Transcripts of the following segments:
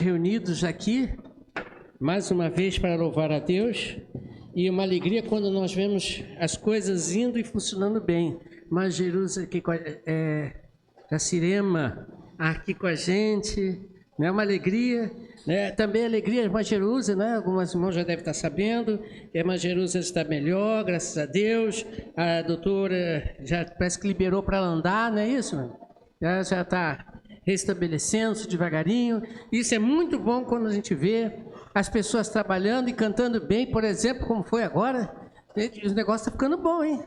Reunidos aqui, mais uma vez para louvar a Deus, e uma alegria quando nós vemos as coisas indo e funcionando bem. Mas Jerusalém, aqui com a Cirema aqui com a gente, né? Uma alegria, né? Também alegria, a irmã Jerusalém, né? Algumas irmãos já devem estar sabendo que a irmã Jerusalém está melhor, graças a Deus. A doutora já parece que liberou para ela andar, não é isso? Já está restabelecendo-se devagarinho. Isso é muito bom quando a gente vê as pessoas trabalhando e cantando bem, por exemplo, como foi agora. O negócio está ficando bom, hein?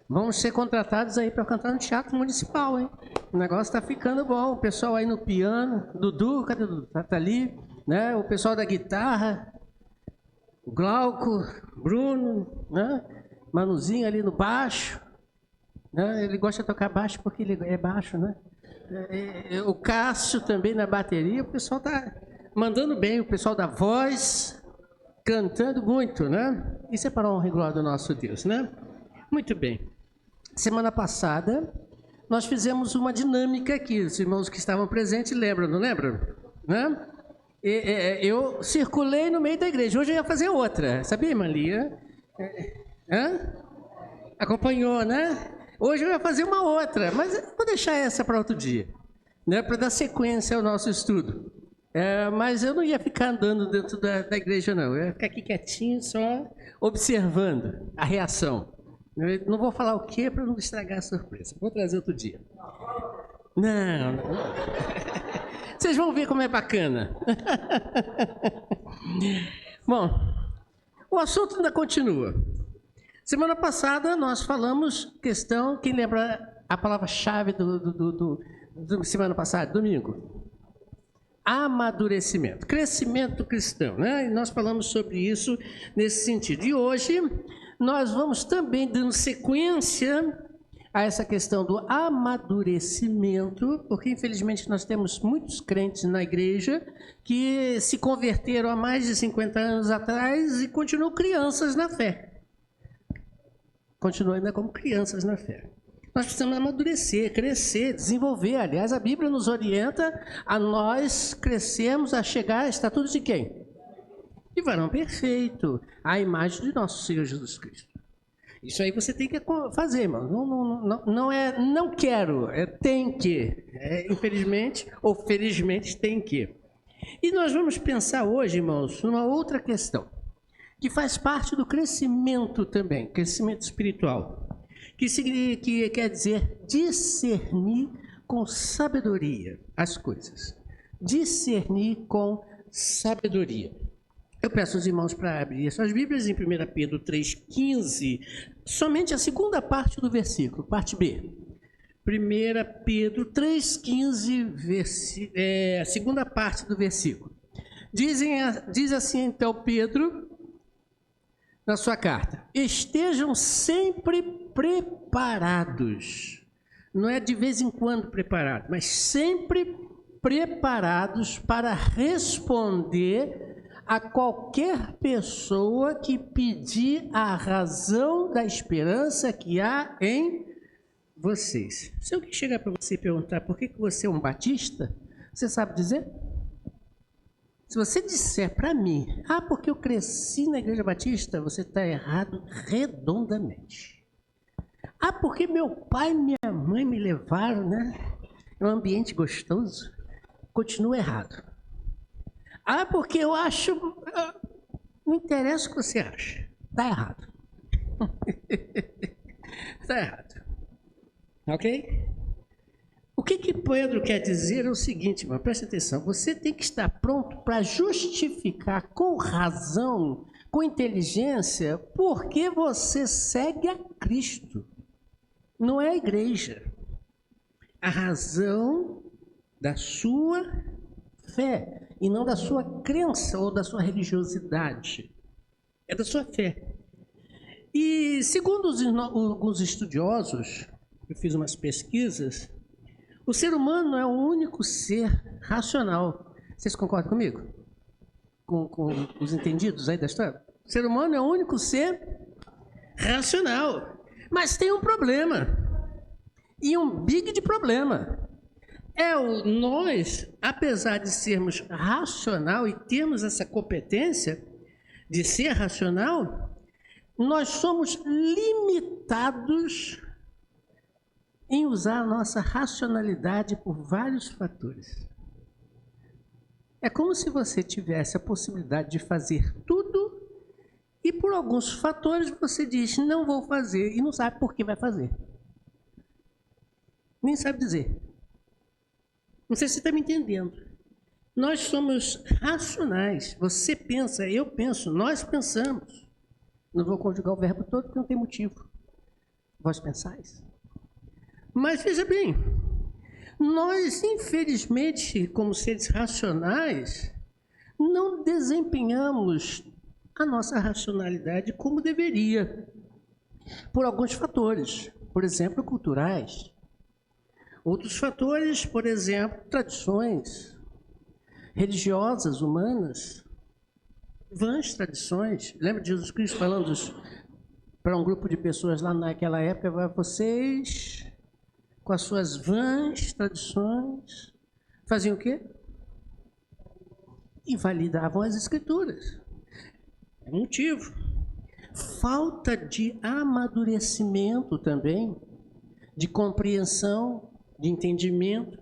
Vamos ser contratados aí para cantar no Teatro Municipal, hein? O negócio está ficando bom. O pessoal aí no piano, Dudu, cadê o Dudu? Tá ali, né? O pessoal da guitarra, o Glauco, Bruno, né? Manuzinho ali no baixo, né? Ele gosta de tocar baixo porque ele é baixo, né? O Cássio também na bateria. O pessoal está mandando bem, o pessoal da voz cantando muito, né? Isso é para a honra e glória do nosso Deus, né? Muito bem. Semana passada nós fizemos uma dinâmica aqui. Os irmãos que estavam presentes lembram, não lembram? Né? Eu circulei no meio da igreja. Hoje eu ia fazer outra, sabia, irmã Lia? Acompanhou, né? Hoje eu ia fazer uma outra, mas vou deixar essa para outro dia, né? Para dar sequência ao nosso estudo. Mas eu não ia ficar andando dentro da igreja, não. Eu ia ficar aqui quietinho, só observando a reação. Eu não vou falar o que para não estragar a surpresa. Vou trazer outro dia. Não. Vocês vão ver como é bacana. Bom, o assunto ainda continua. Semana passada nós falamos questão, quem lembra a palavra-chave do semana passada, domingo? Amadurecimento, crescimento cristão, né? E nós falamos sobre isso nesse sentido. E hoje nós vamos também dando sequência a essa questão do amadurecimento, porque infelizmente nós temos muitos crentes na igreja que se converteram há mais de 50 anos atrás e continuam crianças na fé. Continuam ainda como crianças na fé. Nós precisamos amadurecer, crescer, desenvolver. Aliás, a Bíblia nos orienta a nós crescermos, a chegar à estatura de quem? De varão perfeito, à imagem de nosso Senhor Jesus Cristo. Isso aí você tem que fazer, irmão. Não é não quero, é tem que. Infelizmente ou felizmente tem que. E nós vamos pensar hoje, irmãos, numa outra questão, que faz parte do crescimento também, crescimento espiritual. Que quer dizer discernir com sabedoria as coisas. Discernir com sabedoria. Eu peço aos irmãos para abrir suas Bíblias em 1 Pedro 3,15, somente a segunda parte do versículo, parte B. 1 Pedro 3,15, a segunda parte do versículo. Diz assim então Pedro, na sua carta: estejam sempre preparados. Não é de vez em quando preparado, mas sempre preparados para responder a qualquer pessoa que pedir a razão da esperança que há em vocês. Se alguém chegar para você e perguntar por que você é um batista, você sabe dizer? Se você disser para mim, porque eu cresci na igreja batista, você está errado redondamente. Porque meu pai e minha mãe me levaram, né? É um ambiente gostoso. Continua errado. Porque eu acho... Não interessa o que você acha. Está errado. Está errado. Ok? O que Pedro quer dizer é o seguinte, irmão, preste atenção. Você tem que estar pronto para justificar com razão, com inteligência, porque você segue a Cristo. Não é a igreja. A razão da sua fé e não da sua crença ou da sua religiosidade. É da sua fé. E segundo alguns estudiosos, eu fiz umas pesquisas, o ser humano é o único ser racional. Vocês concordam comigo? Com os entendidos aí da história? O ser humano é o único ser racional. Mas tem um problema. E um big de problema. Nós, apesar de sermos racional e termos essa competência de ser racional, nós somos limitados em usar a nossa racionalidade por vários fatores. É como se você tivesse a possibilidade de fazer tudo e por alguns fatores você diz, não vou fazer, e não sabe por que vai fazer. Nem sabe dizer. Não sei se você está me entendendo. Nós somos racionais. Você pensa, eu penso, nós pensamos. Não vou conjugar o verbo todo porque não tem motivo. Vós pensais. Mas veja bem, nós, infelizmente, como seres racionais, não desempenhamos a nossa racionalidade como deveria, por alguns fatores, por exemplo, culturais. Outros fatores, por exemplo, tradições religiosas, humanas, vãs tradições. Lembra de Jesus Cristo falando para um grupo de pessoas lá naquela época, vocês, com as suas vãs tradições, faziam o quê? Invalidavam as Escrituras. É motivo. Falta de amadurecimento também, de compreensão, de entendimento.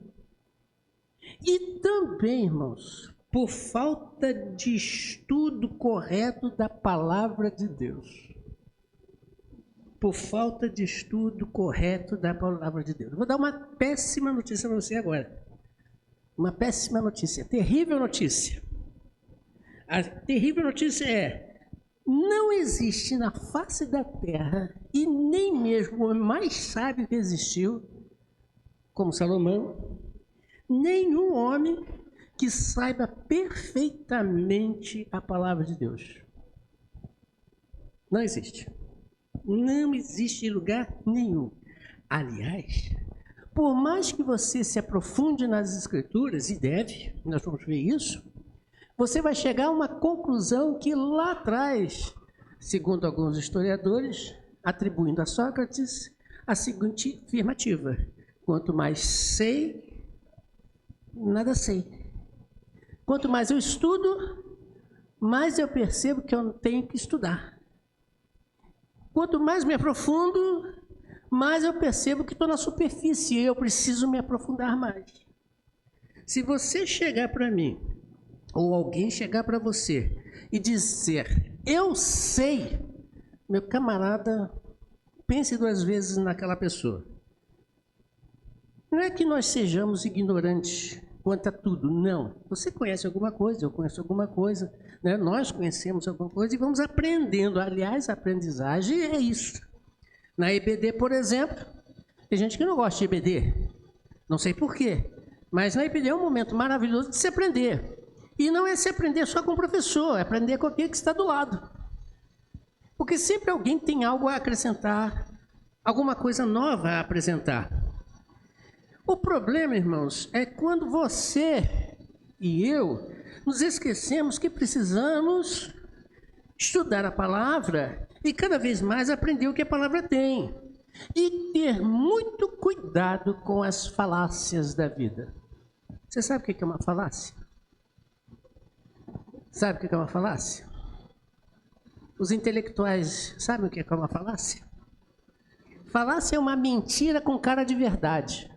E também, irmãos, por falta de estudo correto da palavra de Deus. Por falta de estudo correto da palavra de Deus. Vou dar uma péssima notícia para você agora. Uma péssima notícia, terrível notícia. A terrível notícia é: não existe na face da terra, e nem mesmo o mais sábio que existiu, como Salomão, nenhum homem que saiba perfeitamente a palavra de Deus. Não existe. Não existe em lugar nenhum. Aliás, por mais que você se aprofunde nas Escrituras, e deve, nós vamos ver isso, você vai chegar a uma conclusão que lá atrás, segundo alguns historiadores, atribuindo a Sócrates a seguinte afirmativa: quanto mais sei, nada sei. Quanto mais eu estudo, mais eu percebo que eu tenho que estudar. Quanto mais me aprofundo, mais eu percebo que estou na superfície e eu preciso me aprofundar mais. Se você chegar para mim, ou alguém chegar para você e dizer, eu sei, meu camarada, pense duas vezes naquela pessoa. Não é que nós sejamos ignorantes quanto a tudo, não. Você conhece alguma coisa, eu conheço alguma coisa, né? Nós conhecemos alguma coisa e vamos aprendendo. Aliás, a aprendizagem é isso. Na EBD, por exemplo, tem gente que não gosta de EBD, não sei porquê, mas na EBD é um momento maravilhoso de se aprender. E não é se aprender só com o professor, é aprender com aquele que está do lado. Porque sempre alguém tem algo a acrescentar, alguma coisa nova a apresentar. O problema, irmãos, é quando você e eu nos esquecemos que precisamos estudar a palavra e cada vez mais aprender o que a palavra tem. E ter muito cuidado com as falácias da vida. Você sabe o que é uma falácia? Sabe o que é uma falácia? Os intelectuais sabem o que é uma falácia? Falácia é uma mentira com cara de verdade.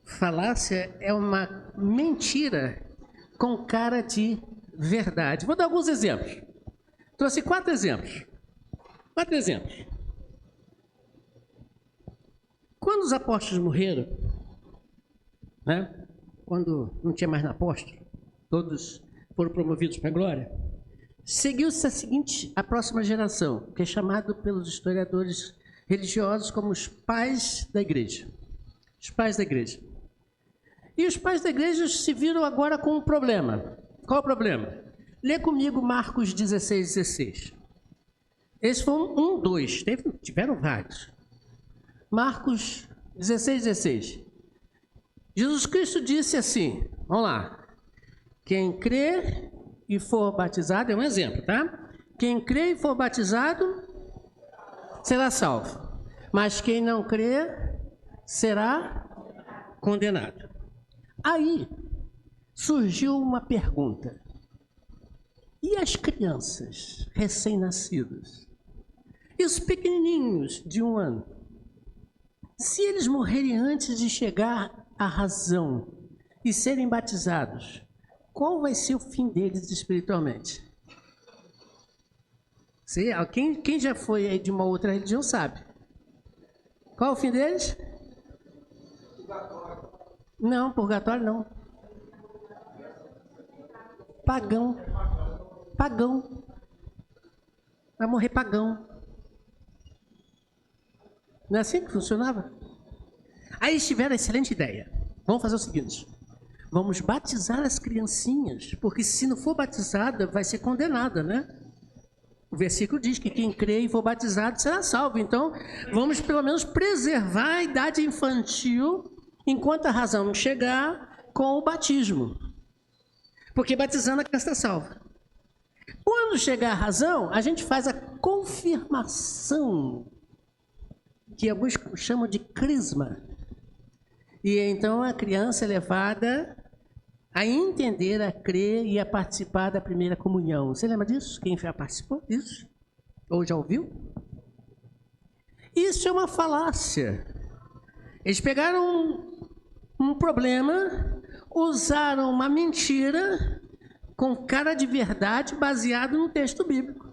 Falácia é uma mentira com cara de verdade. Vou dar alguns exemplos. Trouxe 4 exemplos. 4 exemplos. Quando os apóstolos morreram, né? Quando não tinha mais apóstolo, todos foram promovidos para a glória, seguiu-se a próxima geração, que é chamado pelos historiadores religiosos como os pais da igreja. Os pais da igreja. E os pais da igreja se viram agora com um problema. Qual o problema? Lê comigo Marcos 16:16. Esse foi um, dois, tiveram vários. Marcos 16:16. Jesus Cristo disse assim, vamos lá. Quem crê e for batizado, é um exemplo, tá? Quem crê e for batizado, será salvo. Mas quem não crê, será condenado. Aí surgiu uma pergunta. E as crianças recém-nascidas? E os pequenininhos de 1 ano? Se eles morrerem antes de chegar à razão e serem batizados, qual vai ser o fim deles espiritualmente? Quem já foi aí de uma outra religião sabe. Qual o fim deles? Purgatório. Não, purgatório não. Pagão. Pagão. Vai morrer pagão. Não é assim que funcionava? Aí eles tiveram a excelente ideia. Vamos fazer o seguinte. Vamos batizar as criancinhas, porque se não for batizada, vai ser condenada, né? O versículo diz que quem crê e for batizado será salvo. Então, vamos pelo menos preservar a idade infantil enquanto a razão não chegar com o batismo. Porque batizando a criança está salva. Quando chegar a razão, a gente faz a confirmação, que alguns chamam de crisma. E então a criança é levada a entender, a crer e a participar da primeira comunhão. Você lembra disso? Quem já participou disso? Ou já ouviu? Isso é uma falácia. Eles pegaram um problema, usaram uma mentira com cara de verdade baseado no texto bíblico.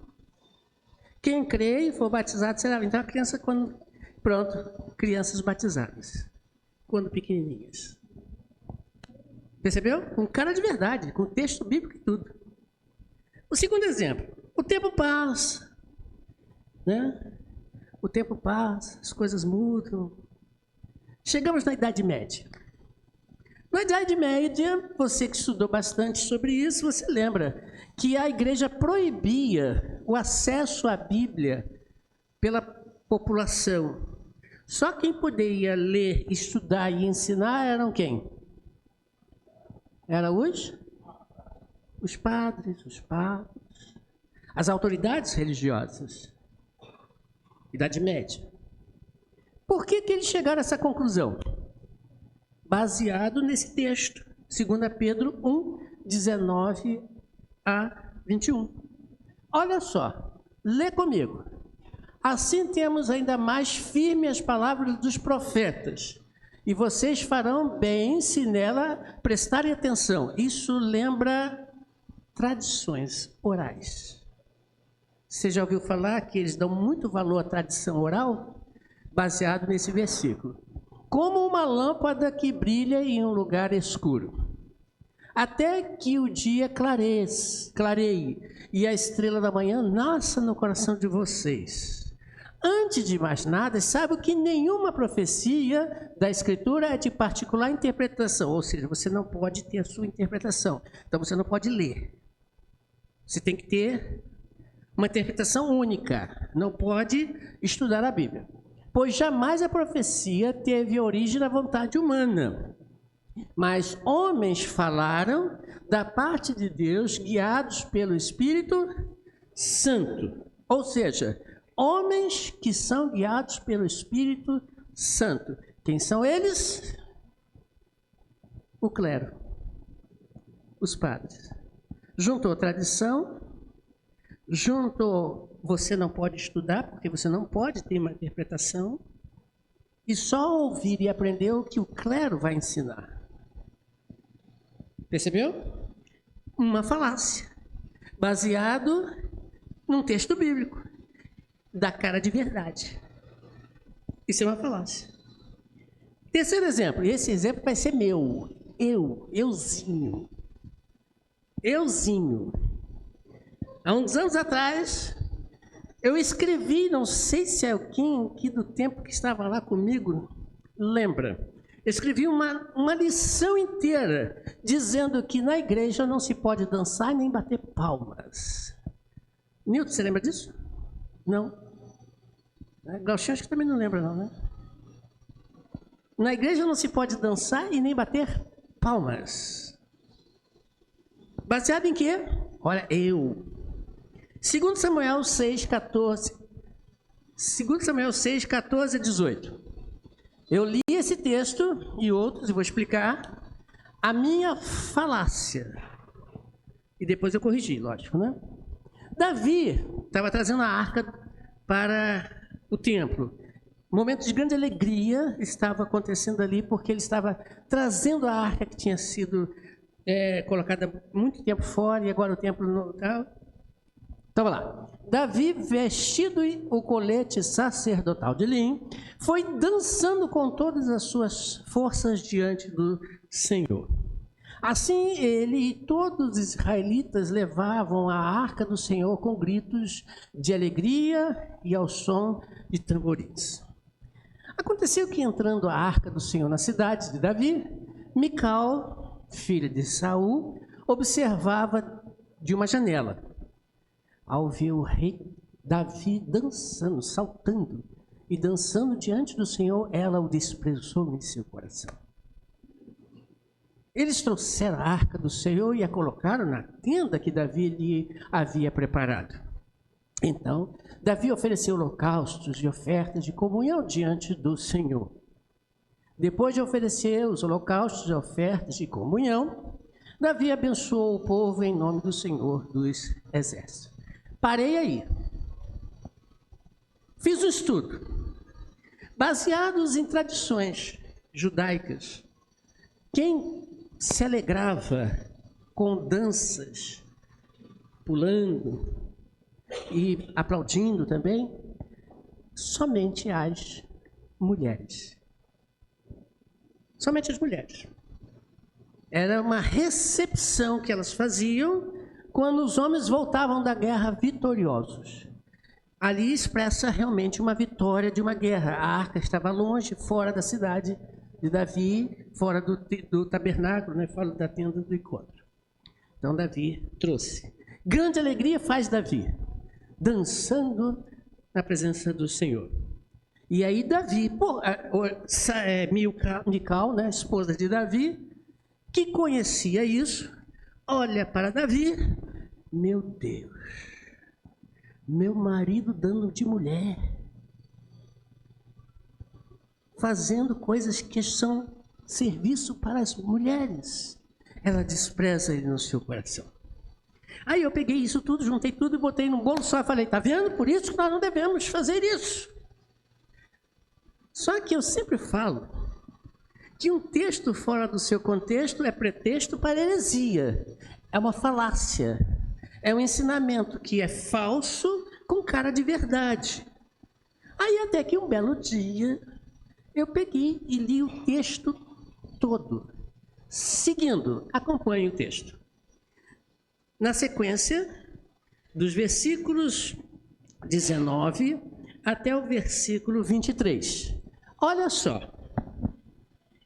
Quem crê e for batizado será. Então a criança, quando... Pronto, crianças batizadas, quando pequenininhas. Percebeu? Com cara de verdade, com texto bíblico e tudo. O segundo exemplo, o tempo passa, né? O tempo passa, as coisas mudam. Chegamos na Idade Média. Na Idade Média, você que estudou bastante sobre isso, você lembra que a igreja proibia o acesso à Bíblia pela população. Só quem poderia ler, estudar e ensinar eram quem? Eram os padres, os papas, as autoridades religiosas. Idade Média. Por que eles chegaram a essa conclusão? Baseado nesse texto, 2 Pedro 1, 19 a 21. Olha só, lê comigo. Assim temos ainda mais firme as palavras dos profetas, e vocês farão bem se nela prestarem atenção. Isso lembra tradições orais. Você já ouviu falar que eles dão muito valor à tradição oral? Baseado nesse versículo. Como uma lâmpada que brilha em um lugar escuro, até que o dia clareie e a estrela da manhã nasça no coração de vocês. Antes de mais nada, sabe que nenhuma profecia da Escritura é de particular interpretação, ou seja, você não pode ter a sua interpretação, então você não pode ler. Você tem que ter uma interpretação única, não pode estudar a Bíblia. Pois jamais a profecia teve origem na vontade humana, mas homens falaram da parte de Deus, guiados pelo Espírito Santo. Ou seja, homens que são guiados pelo Espírito Santo. Quem são eles? O clero, os padres. Juntou tradição, juntou você não pode estudar, porque você não pode ter uma interpretação, e só ouvir e aprender o que o clero vai ensinar. Percebeu? Uma falácia, baseado num texto bíblico, da cara de verdade. Isso é uma falácia. Terceiro exemplo, e esse exemplo vai ser meu. Euzinho. Há uns anos atrás, eu escrevi, não sei se é alguém que do tempo que estava lá comigo lembra. Eu escrevi uma lição inteira dizendo que na igreja não se pode dançar nem bater palmas. Nilton, você lembra disso? Não. Glauchinho, acho que também não lembra não, né? Na igreja não se pode dançar e nem bater palmas. Baseado em quê? Olha, 2 Samuel 6, 14 a 18. Eu li esse texto e outros, e vou explicar a minha falácia. E depois eu corrigi, lógico, né? Davi estava trazendo a arca para o templo. Momento de grande alegria estava acontecendo ali, porque ele estava trazendo a arca que tinha sido colocada muito tempo fora, e agora o templo estava lá. Davi, vestido o colete sacerdotal de linho, foi dançando com todas as suas forças diante do Senhor. Assim ele e todos os israelitas levavam a arca do Senhor com gritos de alegria e ao som de tamborins. Aconteceu que, entrando a arca do Senhor na cidade de Davi, Mical, filha de Saul, observava de uma janela. Ao ver o rei Davi dançando, saltando e dançando diante do Senhor, ela o desprezou em seu coração. Eles trouxeram a arca do Senhor e a colocaram na tenda que Davi lhe havia preparado. Então, Davi ofereceu holocaustos e ofertas de comunhão diante do Senhor. Depois de oferecer os holocaustos e ofertas de comunhão, Davi abençoou o povo em nome do Senhor dos Exércitos. Parei aí. Fiz um estudo. Baseados em tradições judaicas, quem se alegrava com danças, pulando e aplaudindo também, somente as mulheres. Somente as mulheres. Era uma recepção que elas faziam quando os homens voltavam da guerra vitoriosos. Ali expressa realmente uma vitória de uma guerra. A arca estava longe, fora da cidade de Davi, fora do tabernáculo, né, fora da tenda do encontro. Então Davi trouxe. Grande alegria faz Davi, dançando na presença do Senhor. E aí Davi, Mical, né, esposa de Davi, que conhecia isso, olha para Davi, meu Deus, meu marido dando de mulher, fazendo coisas que são serviço para as mulheres. Ela despreza ele no seu coração. Aí eu peguei isso tudo, juntei tudo e botei num bolo só e falei, tá vendo? Por isso que nós não devemos fazer isso. Só que eu sempre falo que um texto fora do seu contexto é pretexto para heresia. É uma falácia. É um ensinamento que é falso com cara de verdade. Aí até que um belo dia eu peguei e li o texto todo. Seguindo, acompanhe o texto. Na sequência, dos versículos 19 até o versículo 23. Olha só.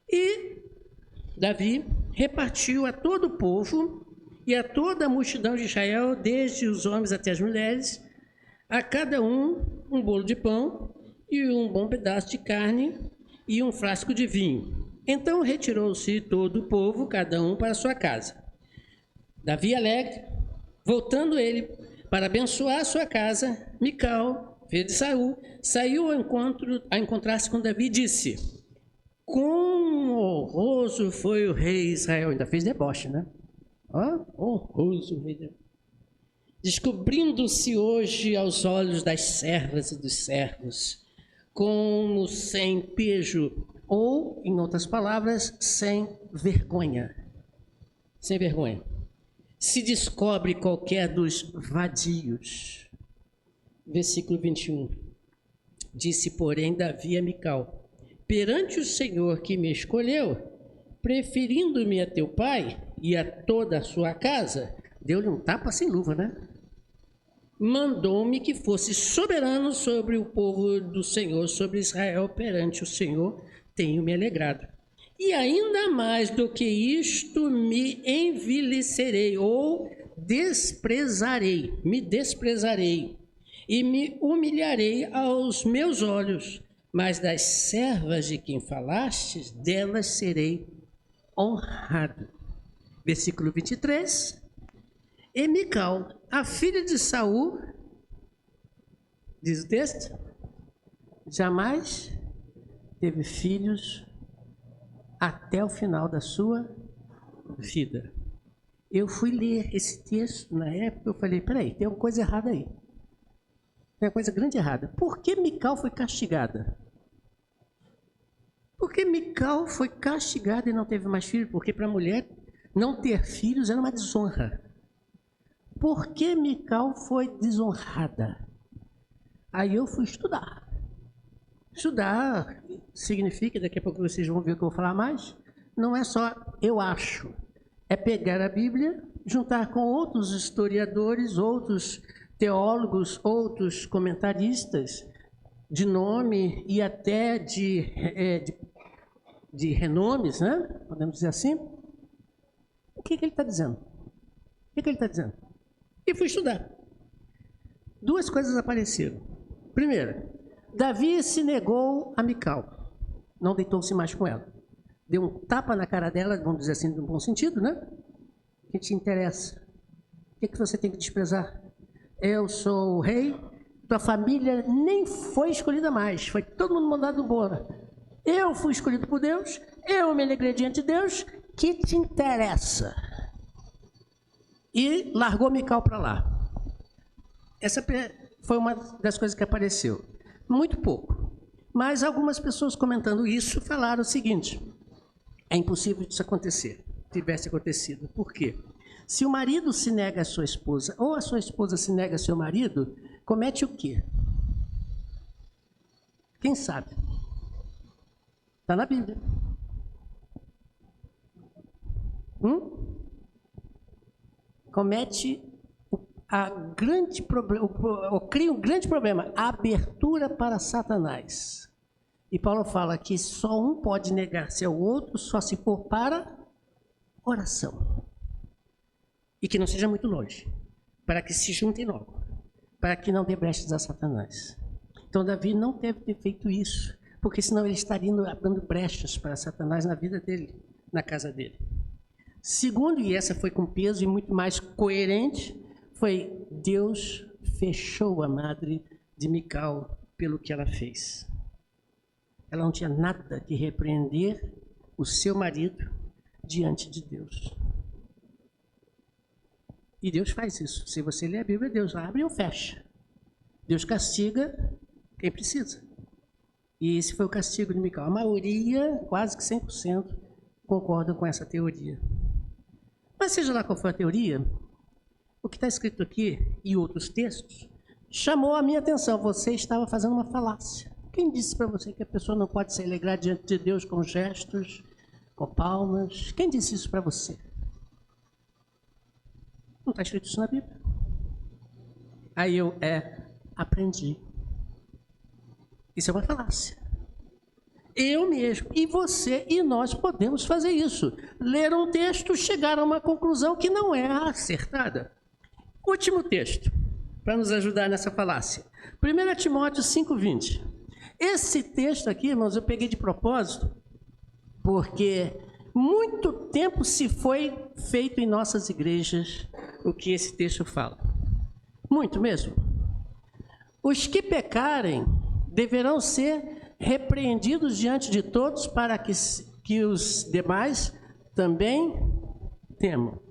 E Davi repartiu a todo o povo e a toda a multidão de Israel, desde os homens até as mulheres, a cada um bolo de pão e um bom pedaço de carne e um frasco de vinho. Então retirou-se todo o povo, cada um para sua casa. Davi alegre, voltando ele para abençoar a sua casa, Mical, filho de Saul, saiu a encontrar-se com Davi e disse: quão honroso foi o rei Israel. Ainda fez deboche, né? Honroso o rei Israel. Descobrindo-se hoje aos olhos das servas e dos servos, como sem pejo, ou, em outras palavras, sem vergonha. Sem vergonha. Se descobre qualquer dos vadios. Versículo 21. Disse, porém, Davi a Mical: perante o Senhor que me escolheu, preferindo-me a teu pai e a toda a sua casa, deu-lhe um tapa sem luva, né? Mandou-me que fosse soberano sobre o povo do Senhor, sobre Israel. Perante o Senhor tenho me alegrado. E ainda mais do que isto, me envilecerei ou desprezarei, me desprezarei e me humilharei aos meus olhos. Mas das servas de quem falastes, delas serei honrado. Versículo 23. E Mical, a filha de Saul, diz o texto, jamais teve filhos até o final da sua vida. Eu fui ler esse texto na época, eu falei, peraí, tem uma coisa errada aí. Tem uma coisa grande errada. Por que Mical foi castigada? Porque Mical foi castigada e não teve mais filhos? Porque para a mulher não ter filhos era uma desonra. Por que Mical foi desonrada? Aí eu fui estudar. Estudar significa, daqui a pouco vocês vão ver o que eu vou falar mais, não é só eu acho. É pegar a Bíblia, juntar com outros historiadores, outros teólogos, outros comentaristas de nome e até de renomes, né? Podemos dizer assim. O que ele está dizendo? O que ele está dizendo? E fui estudar. Duas coisas apareceram. Primeiro, Davi se negou a Mical. Não deitou-se mais com ela. Deu um tapa na cara dela, vamos dizer assim, no bom sentido, né? O que te interessa? O que você tem que desprezar? Eu sou o rei, tua família nem foi escolhida mais, foi todo mundo mandado embora. Eu fui escolhido por Deus, eu me alegrei diante de Deus, que te interessa? E largou Mical para lá. Essa foi uma das coisas que apareceu. Muito pouco. Mas algumas pessoas comentando isso falaram o seguinte: é impossível isso acontecer, tivesse acontecido. Por quê? Se o marido se nega a sua esposa, ou a sua esposa se nega a seu marido, comete o quê? Quem sabe? Está na Bíblia. Comete cria um grande problema, a abertura para Satanás. E Paulo fala que só um pode negar-se ao outro, só se for para oração. E que não seja muito longe, para que se juntem logo, para que não dê brechas a Satanás. Então Davi não deve ter feito isso, porque senão ele estaria dando brechas para Satanás na vida dele, na casa dele. Segundo, e essa foi com peso e muito mais coerente, foi Deus fechou a madre de Mical pelo que ela fez. Ela não tinha nada que repreender o seu marido diante de Deus. E Deus faz isso. Se você ler a Bíblia, Deus abre ou fecha. Deus castiga quem precisa. E esse foi o castigo de Mical. A maioria, quase que 100%, concorda com essa teoria. Mas seja lá qual for a teoria, o que está escrito aqui e outros textos chamou a minha atenção. Você estava fazendo uma falácia. Quem disse para você que a pessoa não pode se alegrar diante de Deus com gestos, com palmas? Quem disse isso para você? Não está escrito isso na Bíblia. Aí eu aprendi. Isso é uma falácia. Eu mesmo, e você e nós podemos fazer isso. Ler um texto, chegar a uma conclusão que não é acertada. Último texto, para nos ajudar nessa falácia. 1 Timóteo 5:20. Esse texto aqui, irmãos, eu peguei de propósito, porque muito tempo se foi feito em nossas igrejas o que esse texto fala. Muito mesmo. Os que pecarem deverão ser repreendidos diante de todos para que os demais também temam.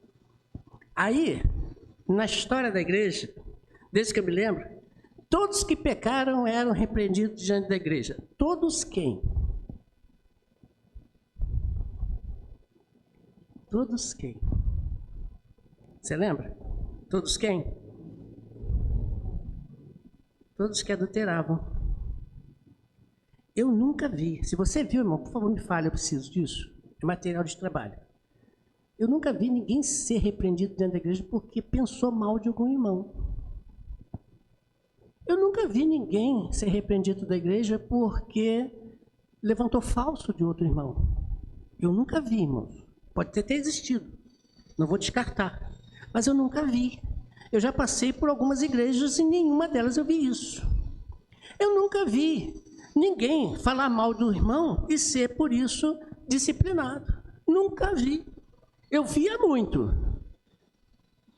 Aí, na história da igreja, desde que eu me lembro, todos que pecaram eram repreendidos diante da igreja. Todos quem? Todos quem? Você lembra? Todos quem? Todos que adulteravam. Eu nunca vi. Se você viu, irmão, por favor, me fale, eu preciso disso. É material de trabalho. Eu nunca vi ninguém ser repreendido dentro da igreja porque pensou mal de algum irmão. Eu nunca vi ninguém ser repreendido da igreja porque levantou falso de outro irmão. Eu nunca vi, irmãos. Pode ter existido. Não vou descartar. Mas eu nunca vi. Eu já passei por algumas igrejas e nenhuma delas eu vi isso. Eu nunca vi ninguém falar mal do irmão e ser, por isso, disciplinado. Nunca vi. Eu via muito.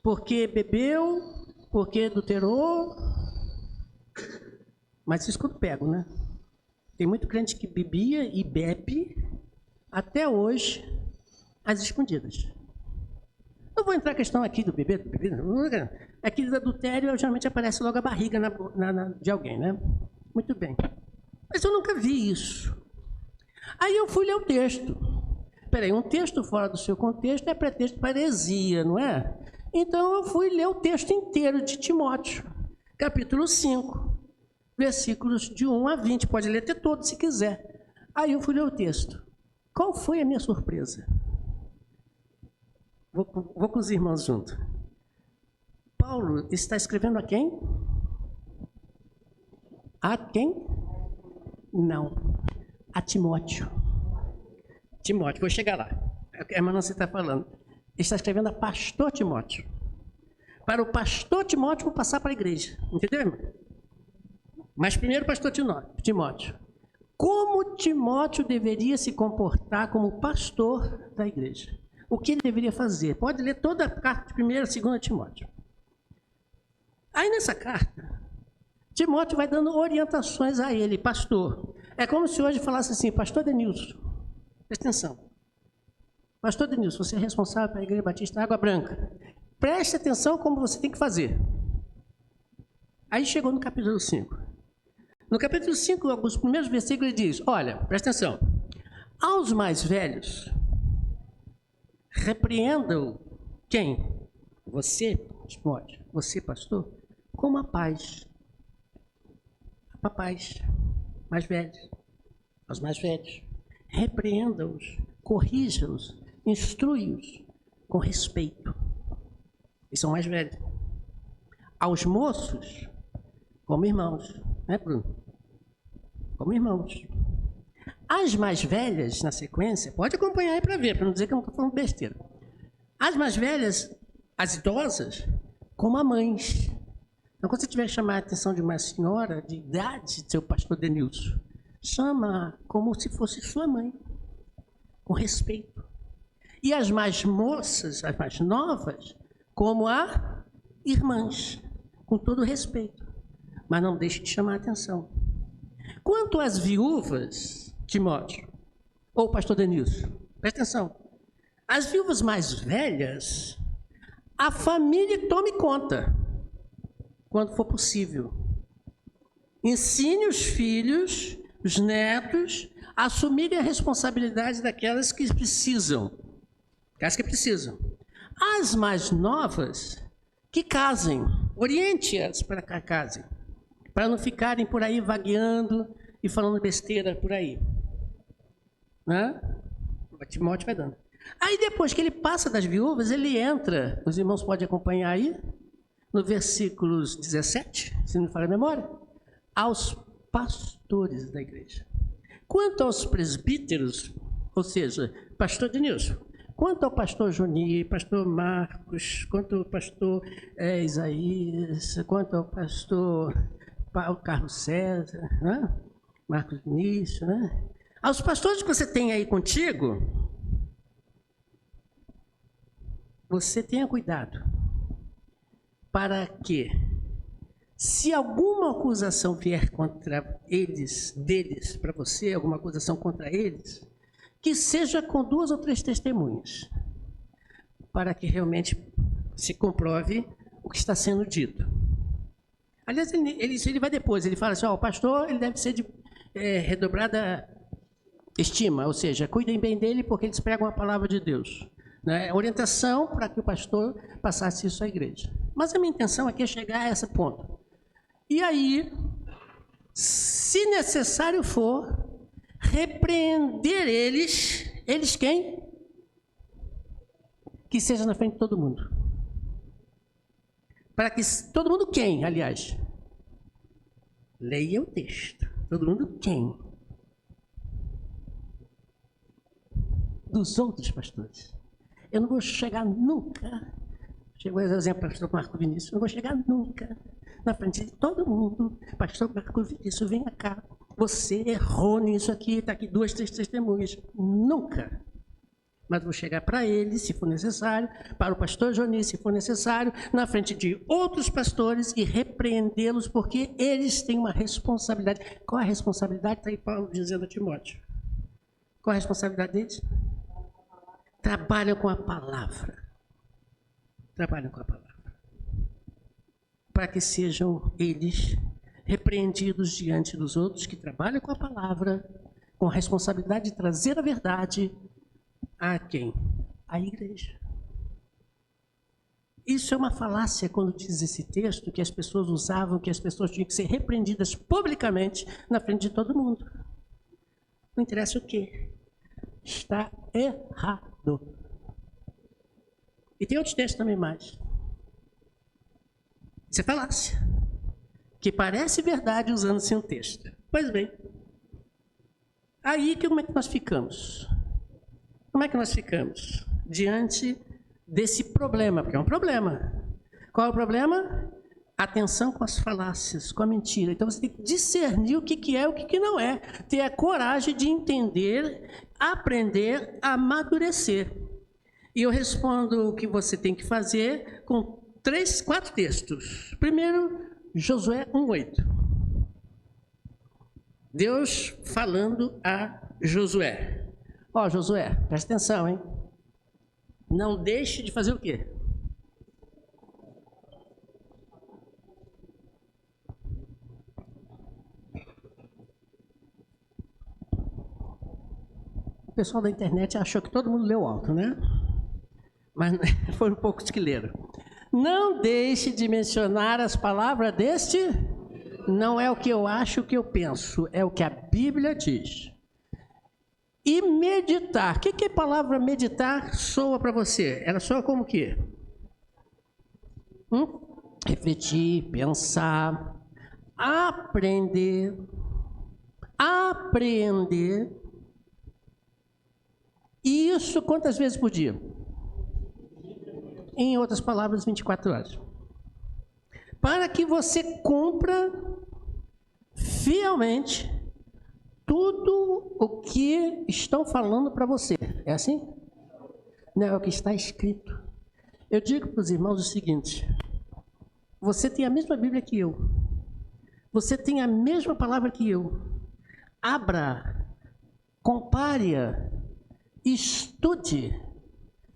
Porque bebeu, porque adulterou. Mas isso que eu pego, né? Tem muito crente que bebia e bebe até hoje às escondidas. Não vou entrar na questão aqui do bebê, aqui do adultério geralmente aparece logo a barriga de alguém, né? Muito bem. Mas eu nunca vi isso. Aí eu fui ler o texto. Peraí, um texto fora do seu contexto é pretexto para heresia, não é? Então eu fui ler o texto inteiro de Timóteo, capítulo 5, versículos de 1 a 20. Pode ler até todo se quiser. Aí eu fui ler o texto. Qual foi a minha surpresa? Vou com os irmãos junto. Paulo está escrevendo a quem? A quem? Não. A Timóteo. Timóteo, vou chegar lá. Mas não se está falando. Ele está escrevendo a pastor Timóteo. Para o pastor Timóteo, vou passar para a igreja. Entendeu, irmão? Mas primeiro, pastor Timóteo. Como Timóteo deveria se comportar como pastor da igreja? O que ele deveria fazer? Pode ler toda a carta de 1ª e 2ª Timóteo. Aí nessa carta, Timóteo vai dando orientações a ele, pastor. É como se hoje falasse assim, pastor Denilson, presta atenção. Pastor Denilson, você é responsável pela Igreja Batista Água Branca. Preste atenção como você tem que fazer. Aí chegou no capítulo 5. No capítulo 5, os primeiros versículos, ele diz, olha, presta atenção. Aos mais velhos, repreendam quem? Você, Timóteo, você, pastor, como a paz. Papais, mais velhos, aos mais velhos. Repreenda-os, corrija-os, instrui-os com respeito. Eles são mais velhos. Aos moços, como irmãos, né, Bruno? Como irmãos. As mais velhas, na sequência, pode acompanhar aí para ver, para não dizer que eu não estou falando besteira. As mais velhas, as idosas, como a mães. Então, quando você tiver que chamar a atenção de uma senhora de idade, seu pastor Denilson, chama como se fosse sua mãe, com respeito. E as mais moças, as mais novas, como a irmãs, com todo respeito. Mas não deixe de chamar a atenção. Quanto às viúvas, Timóteo, ou pastor Denilson, presta atenção. As viúvas mais velhas, a família tome conta, quando for possível. Ensine os filhos, os netos, a assumirem a responsabilidade daquelas que precisam. Aquelas que precisam. As mais novas, que casem. Oriente-as para que casem. Para não ficarem por aí vagueando e falando besteira por aí. Né? O Timóteo vai dando. Aí depois que ele passa das viúvas, ele entra, os irmãos podem acompanhar aí, no versículos 17, se não me falha a memória, aos pastores da igreja. Quanto aos presbíteros, ou seja, pastor Denilson, quanto ao pastor Joni, pastor Marcos, quanto ao pastor Isaías, quanto ao pastor Carlos César, né? Marcos Vinícius, né? Aos pastores que você tem aí contigo, você tenha cuidado para que, se alguma acusação vier contra eles, deles, para você, alguma acusação contra eles, que seja com 2 ou 3 testemunhas, para que realmente se comprove o que está sendo dito. Aliás, ele vai depois, ele fala assim, o pastor ele deve ser de redobrada estima, ou seja, cuidem bem dele porque eles pregam a palavra de Deus. Né? Orientação para que o pastor passasse isso à igreja. Mas a minha intenção aqui é chegar a esse ponto. E aí, se necessário for, repreender eles quem? Que seja na frente de todo mundo. Para que todo mundo quem, aliás? Leia o texto. Todo mundo quem? Dos outros pastores. Eu não vou chegar nunca, chegou o exemplo do pastor Marco Vinícius, eu não vou chegar nunca na frente de todo mundo. Pastor Marco Vinícius, venha cá, você errou nisso aqui, está aqui 2, 3 testemunhas. Nunca. mas vou chegar para ele, se for necessário, para o pastor Johnny, se for necessário, na frente de outros pastores e repreendê-los, porque eles têm uma responsabilidade. Qual a responsabilidade? Está aí Paulo dizendo a Timóteo. Qual a responsabilidade deles? Trabalham com a palavra. Trabalham com a palavra. Para que sejam eles repreendidos diante dos outros que trabalham com a palavra, com a responsabilidade de trazer a verdade a quem? A igreja. Isso é uma falácia quando diz esse texto que as pessoas usavam, que as pessoas tinham que ser repreendidas publicamente na frente de todo mundo. Não interessa o quê? Está errado. E tem outros textos também mais. Isso é falácia. Que parece verdade usando-se um texto. Pois bem. Aí, como é que nós ficamos? Como é que nós ficamos diante desse problema? Porque é um problema. Qual é o problema? Atenção com as falácias, com a mentira. Então você tem que discernir o que é e o que não é. Ter a coragem de entender, aprender, amadurecer. E eu respondo o que você tem que fazer com 4 textos. Primeiro, Josué 1:8. Deus falando a Josué. Ó, Josué, presta atenção, hein? Não deixe de fazer o quê? O pessoal da internet achou que todo mundo leu alto, né? Mas foram poucos que leram. Não deixe de mencionar as palavras deste. Não é o que eu acho, o que eu penso. É o que a Bíblia diz. E meditar. O que a palavra meditar soa para você? Ela soa como o quê? Refletir, pensar, aprender, apreender. E isso quantas vezes por dia? Em outras palavras, 24 horas. Para que você cumpra fielmente tudo o que estão falando para você. É assim? Não, é o que está escrito. Eu digo para os irmãos o seguinte: você tem a mesma Bíblia que eu. Você tem a mesma palavra que eu. Abra, compare-a, estude,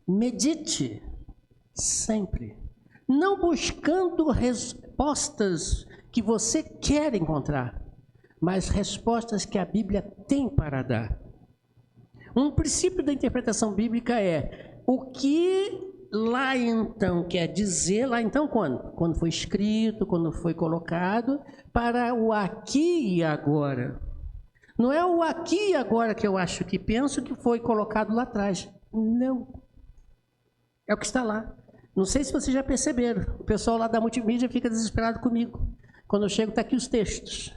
medite, sempre. Não buscando respostas que você quer encontrar, mas respostas que a Bíblia tem para dar. Um princípio da interpretação bíblica é o que lá então quer dizer, lá então quando? Quando foi escrito, quando foi colocado, para o aqui e agora. Não é o aqui e agora que eu acho que penso que foi colocado lá atrás. Não. É o que está lá. Não sei se vocês já perceberam. O pessoal lá da multimídia fica desesperado comigo. Quando eu chego, está aqui os textos.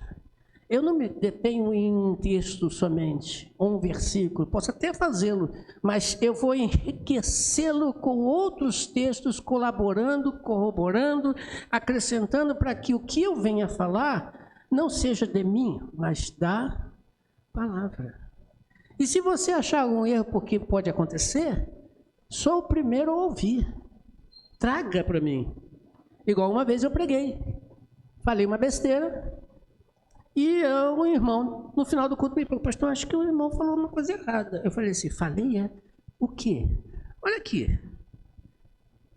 Eu não me detenho em um texto somente, ou um versículo. Posso até fazê-lo, mas eu vou enriquecê-lo com outros textos, colaborando, corroborando, acrescentando para que o que eu venha falar não seja de mim, mas da palavra. E se você achar algum erro, porque pode acontecer, sou o primeiro a ouvir. Traga para mim. Igual uma vez eu preguei. Falei uma besteira. E um irmão, no final do culto, me falou: pastor, acho que o irmão falou uma coisa errada. Eu falei assim: falei, é? O quê? Olha aqui.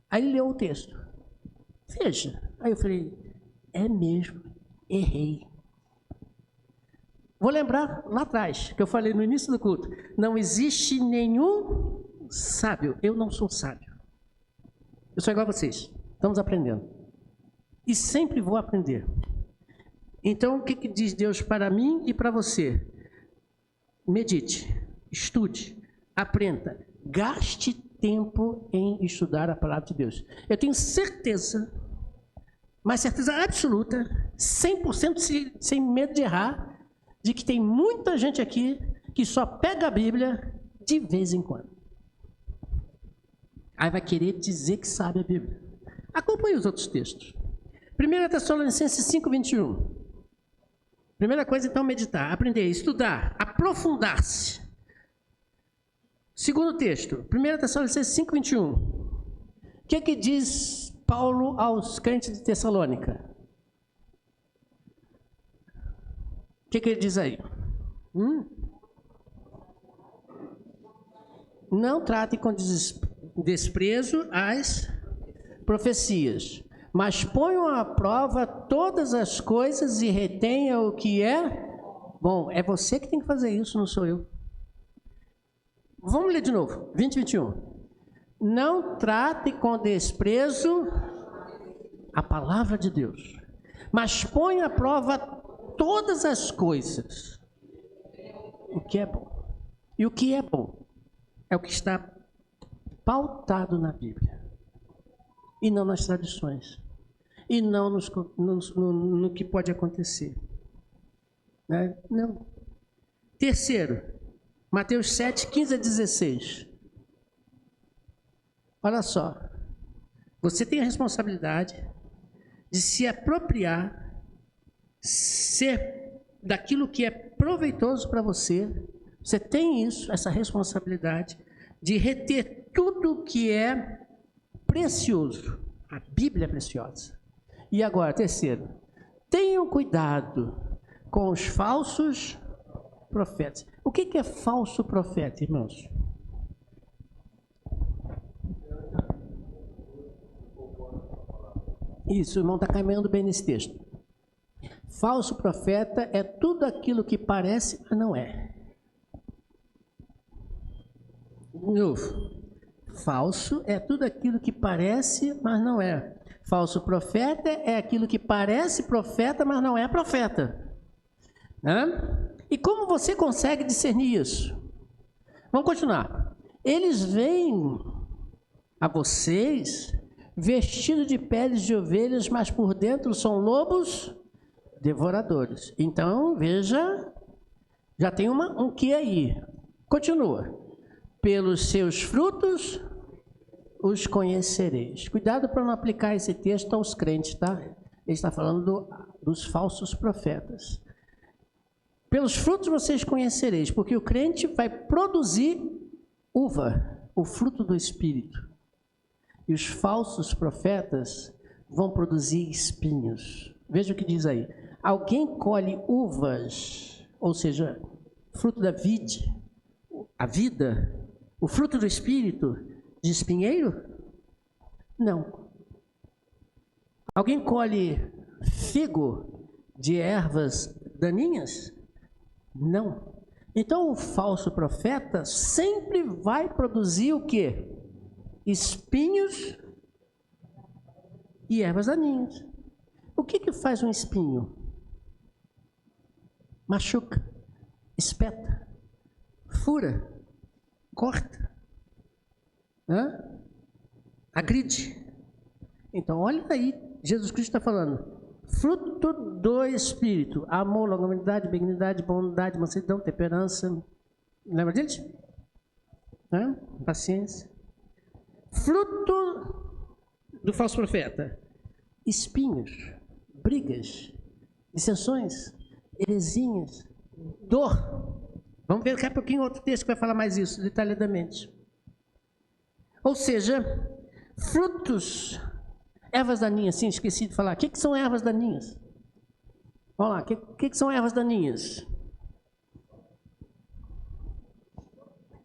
Aí ele leu o texto. Veja. Aí eu falei: é mesmo, errei. Vou lembrar lá atrás, que eu falei no início do culto: não existe nenhum sábio. Eu não sou sábio. Eu sou igual a vocês. Estamos aprendendo. E sempre vou aprender. Então, o que diz Deus para mim e para você? Medite, estude, aprenda, gaste tempo em estudar a palavra de Deus. Eu tenho certeza, mas certeza absoluta, 100% sem medo de errar, de que tem muita gente aqui que só pega a Bíblia de vez em quando. Aí vai querer dizer que sabe a Bíblia. Acompanhe os outros textos. 1 Tessalonicenses 5:21. Primeira coisa, então, meditar, aprender, estudar, aprofundar-se. Segundo texto, 1 Tessalonicenses 5:21. O que diz Paulo aos crentes de Tessalônica? O que ele diz aí? Não trate com desprezo as profecias, mas ponham à prova todas as coisas e retenha o que é bom. É você que tem que fazer isso, não sou eu. Vamos ler de novo, 20:21. Não trate com desprezo a palavra de Deus, mas ponha à prova todas as coisas. O que é bom. E o que é bom é o que está pautado na Bíblia. E não nas tradições. E não no que pode acontecer. Né? Não. Terceiro, Mateus 7:15-16. Olha só. Você tem a responsabilidade de se apropriar, ser daquilo que é proveitoso para você. Você tem isso, essa responsabilidade de reter tudo que é precioso. A Bíblia é preciosa. E agora, terceiro, tenham cuidado com os falsos profetas. O que é falso profeta, irmãos? Isso, o irmão está caminhando bem nesse texto. Falso profeta é tudo aquilo que parece, mas não é. De novo, falso é tudo aquilo que parece, mas não é. Falso profeta é aquilo que parece profeta, mas não é profeta. E como você consegue discernir isso? Vamos continuar. Eles vêm a vocês vestidos de peles de ovelhas, mas por dentro são lobos devoradores. Então, veja, já tem um que aí. Continua. Pelos seus frutos os conhecereis. Cuidado para não aplicar esse texto aos crentes, tá? Ele está falando dos falsos profetas. Pelos frutos vocês conhecereis, porque o crente vai produzir uva, o fruto do Espírito. E os falsos profetas vão produzir espinhos. Veja o que diz aí. Alguém colhe uvas, ou seja, fruto da vide, a vida, o fruto do Espírito, de espinheiro? Não. Alguém colhe figo de ervas daninhas? Não. Então o falso profeta sempre vai produzir o quê? Espinhos e ervas daninhas. O que faz um espinho? Machuca, espeta, fura, corta, agride. Então, olha aí, Jesus Cristo está falando, fruto do Espírito, amor, longanimidade, benignidade, bondade, mansidão, temperança. Lembra deles? Paciência. Fruto do falso profeta, espinhos, brigas, dissensões, heresias, dor. Vamos ver daqui a pouquinho outro texto que vai falar mais isso, detalhadamente. Ou seja, frutos, ervas daninhas, sim, esqueci de falar. O que são ervas daninhas? Vamos lá, o que são ervas daninhas?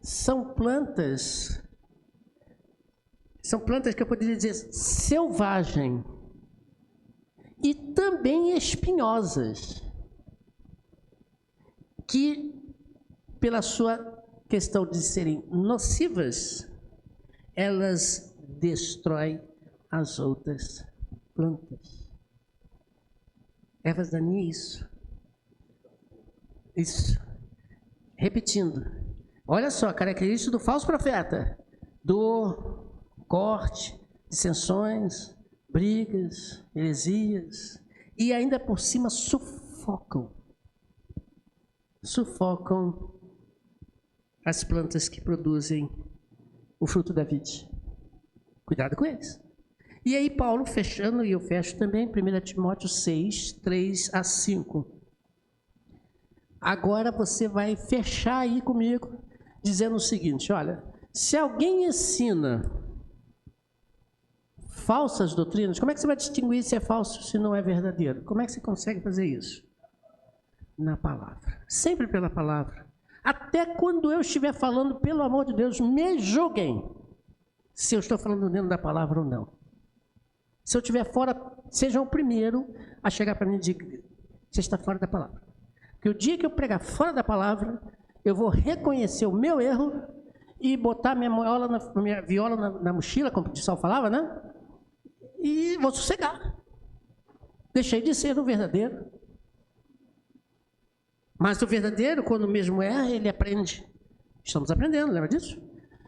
São plantas que eu poderia dizer selvagem e também espinhosas, que pela sua questão de serem nocivas, elas destroem as outras plantas. Ervas daninhas, isso. Repetindo, olha só, a característica do falso profeta: dor, corte, dissensões, brigas, heresias, e ainda por cima sufocam as plantas que produzem o fruto da vide. Cuidado com eles. E aí Paulo, fechando, e eu fecho também, 1 Timóteo 6, 3-5. Agora você vai fechar aí comigo, dizendo o seguinte, olha, se alguém ensina falsas doutrinas, como é que você vai distinguir se é falso, se não é verdadeiro? Como é que você consegue fazer isso? Na palavra, sempre pela palavra. Até quando eu estiver falando, pelo amor de Deus, me julguem se eu estou falando dentro da palavra ou não. Se eu estiver fora, seja o primeiro a chegar para mim e dizer, você está fora da palavra. Porque o dia que eu pregar fora da palavra, eu vou reconhecer o meu erro e botar minha viola na mochila, como o pessoal falava, né? E vou sossegar. Deixei de ser o verdadeiro. Mas o verdadeiro, quando mesmo erra, ele aprende. Estamos aprendendo, lembra disso?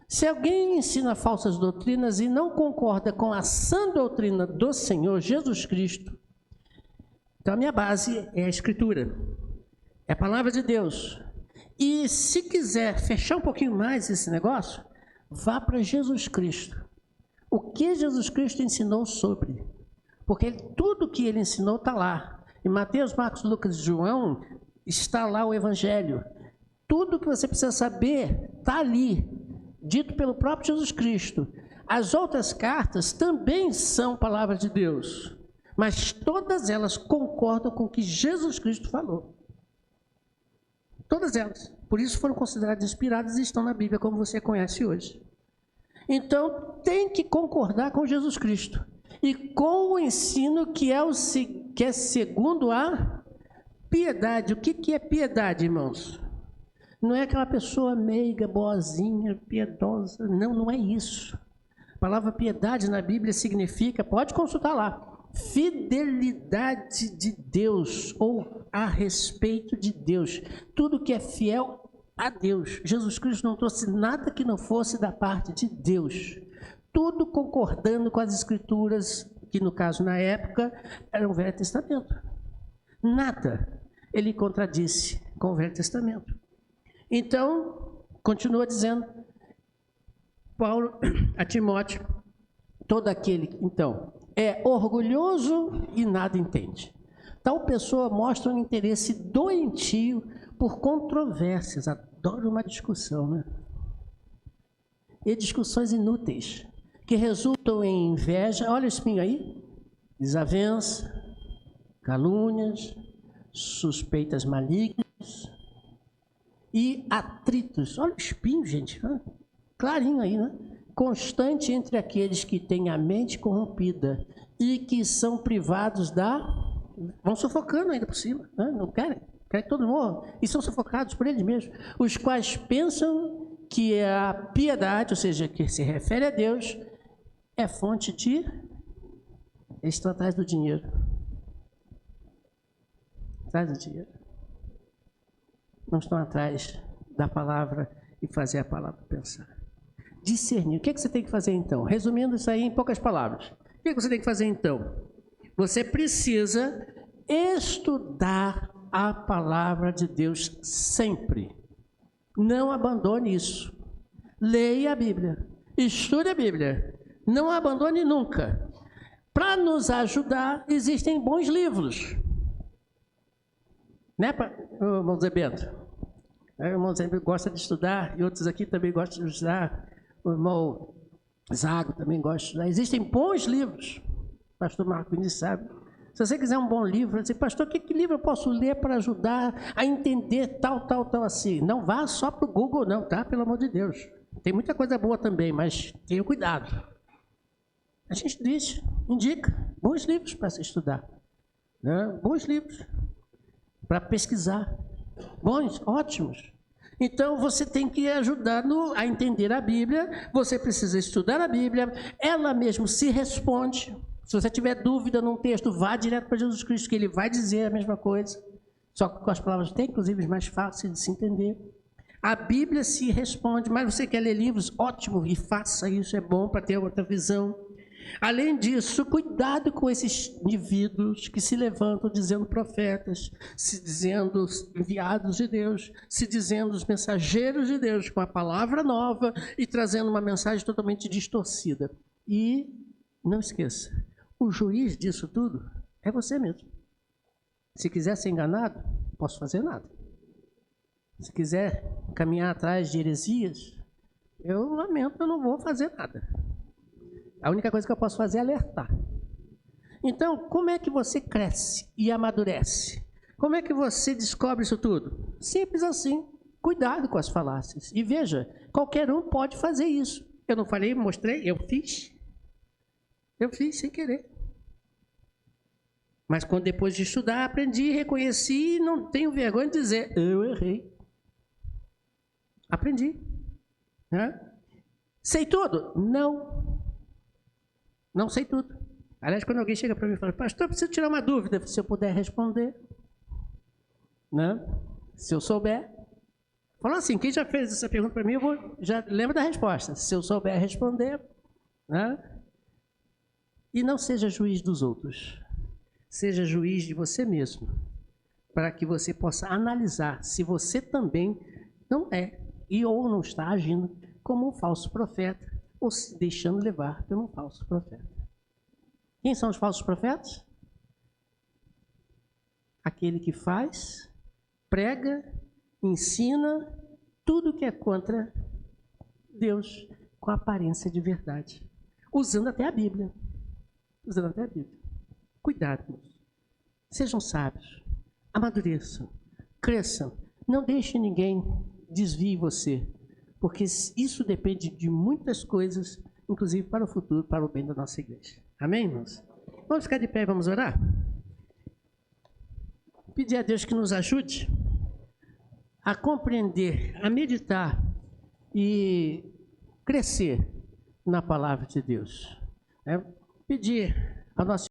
Se alguém ensina falsas doutrinas e não concorda com a sã doutrina do Senhor Jesus Cristo, então a minha base é a Escritura, é a palavra de Deus. E se quiser fechar um pouquinho mais esse negócio, vá para Jesus Cristo. O que Jesus Cristo ensinou sobre? Porque tudo que ele ensinou está lá. Em Mateus, Marcos, Lucas e João, está lá o Evangelho. Tudo que você precisa saber está ali, dito pelo próprio Jesus Cristo. As outras cartas também são palavras de Deus, mas todas elas concordam com o que Jesus Cristo falou. Todas elas. Por isso foram consideradas inspiradas e estão na Bíblia, como você conhece hoje. Então, tem que concordar com Jesus Cristo e com o ensino que é segundo a piedade. O que é piedade, irmãos? Não é aquela pessoa meiga, boazinha, piedosa. Não, não é isso. A palavra piedade na Bíblia significa, pode consultar lá, fidelidade de Deus ou a respeito de Deus. Tudo que é fiel a Deus. Jesus Cristo não trouxe nada que não fosse da parte de Deus. Tudo concordando com as Escrituras, que no caso, na época, era o Velho Testamento. Nada ele contradisse com o Velho Testamento. Então, continua dizendo Paulo a Timóteo, todo aquele, então, é orgulhoso e nada entende. Tal pessoa mostra um interesse doentio por controvérsias. Adoro uma discussão, né? E discussões inúteis, que resultam em inveja, olha o espinho aí, desavença, calúnias, suspeitas malignas e atritos. Olha o espinho, gente, clarinho aí, né? Constante entre aqueles que têm a mente corrompida e que são privados vão sufocando ainda por cima, né? Não querem que todo mundo, e são sufocados por eles mesmos, os quais pensam que a piedade, ou seja, que se refere a Deus, é fonte de... Eles estão atrás do dinheiro. Atrás do dinheiro. Não estão atrás da palavra e fazer a palavra pensar. Discernir. O que você tem que fazer então? Resumindo isso aí em poucas palavras. O que você tem que fazer então? Você precisa estudar a palavra de Deus sempre. Não abandone isso. Leia a Bíblia. Estude a Bíblia. Não abandone nunca. Para nos ajudar, existem bons livros. Né, irmão Zé Bento? O irmão Zé Bento gosta de estudar, e outros aqui também gostam de estudar. O irmão Zago também gosta de estudar. Existem bons livros. O pastor Marco Vinícius sabe. Se você quiser um bom livro, você diz, pastor, que livro eu posso ler para ajudar a entender tal assim? Não vá só para o Google, não, tá? Pelo amor de Deus. Tem muita coisa boa também, mas tenha cuidado. A gente diz, indica bons livros para se estudar. Né? Bons livros para pesquisar. Bons, ótimos. Então, você tem que ajudar a entender a Bíblia, você precisa estudar a Bíblia, ela mesmo se responde. Se você tiver dúvida num texto, vá direto para Jesus Cristo, que ele vai dizer a mesma coisa, só que com as palavras até inclusive mais fáceis de se entender. A Bíblia se responde, mas você quer ler livros? Ótimo, e faça isso, é bom para ter outra visão. Além disso, cuidado com esses indivíduos que se levantam dizendo profetas, se dizendo enviados de Deus, se dizendo os mensageiros de Deus com a palavra nova e trazendo uma mensagem totalmente distorcida. E não esqueça, o juiz disso tudo é você mesmo. Se quiser ser enganado, não posso fazer nada. Se quiser caminhar atrás de heresias, eu lamento, eu não vou fazer nada. A única coisa que eu posso fazer é alertar. Então, como é que você cresce e amadurece? Como é que você descobre isso tudo? Simples assim. Cuidado com as falácias. E veja, qualquer um pode fazer isso. Eu não falei, mostrei, eu fiz. Eu fiz sem querer. Mas quando depois de estudar, aprendi, reconheci e não tenho vergonha de dizer, eu errei. Aprendi. Né? Sei tudo? Não. Não sei tudo. Aliás, quando alguém chega para mim e fala, pastor, eu preciso tirar uma dúvida, se eu puder responder. Né? Se eu souber. Falou assim, quem já fez essa pergunta para mim, já lembra da resposta. Se eu souber responder. Né? E não seja juiz dos outros. Seja juiz de você mesmo. Para que você possa analisar se você também não é e ou não está agindo como um falso profeta ou se deixando levar por um falso profeta. Quem são os falsos profetas? Aquele que faz, prega, ensina tudo que é contra Deus com aparência de verdade. Usando até a Bíblia. Usando até a Bíblia. Cuidado. Sejam sábios. Amadureçam. Cresçam. Não deixe ninguém desvie você. Porque isso depende de muitas coisas, inclusive para o futuro, para o bem da nossa igreja. Amém, irmãos? Vamos ficar de pé e vamos orar? Pedir a Deus que nos ajude a compreender, a meditar e crescer na palavra de Deus. Pedir ao nosso